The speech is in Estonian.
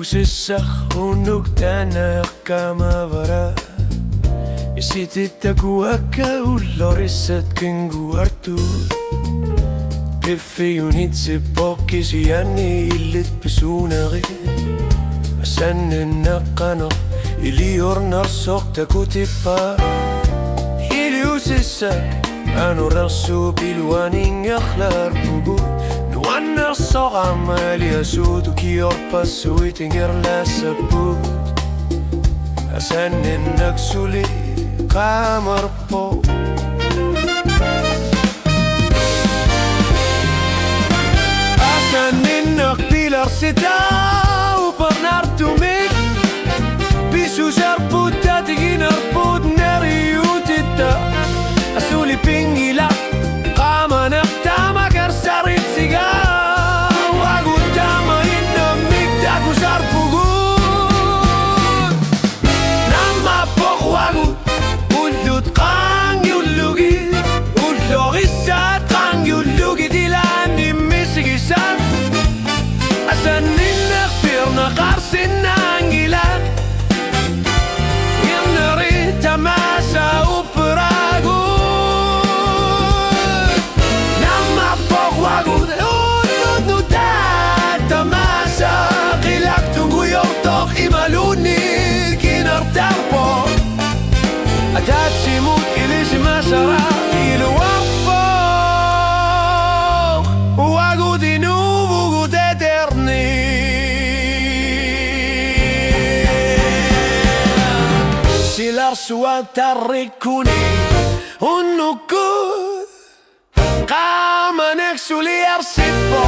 Ilusissa hunuk tänä kamavara ja sitten kuakka ullorissat kyngu artu Piffi unitse pokkisi jänni illit pisuunari ma sännen naqqano iliornar sokta kutippa Ilusissak anu rassu pilwanin yakhlar pugu Nuannar soqamali asuudu kiorpassu itinger lassaput Asannen naksuli qamarpo Asannen naqpilar sitau parnartumik Bisu sarputta tiginarput nariutita Asuli pingila qama naqtama karsarit siga Wagutama inna mikta kusar pugut Nama pok wagut Ullut qang yullugi Ullogissat qang yullugi Dilani misigisat Asanin naqpirna qarsinna angilat Yamnari tamasa uperagut Imaluni kinar tarpo Atatsimut ilis masara iluwapo Wagudinu bugut eterni Silar suat tarikuni Unuku Qama neksuli arsipo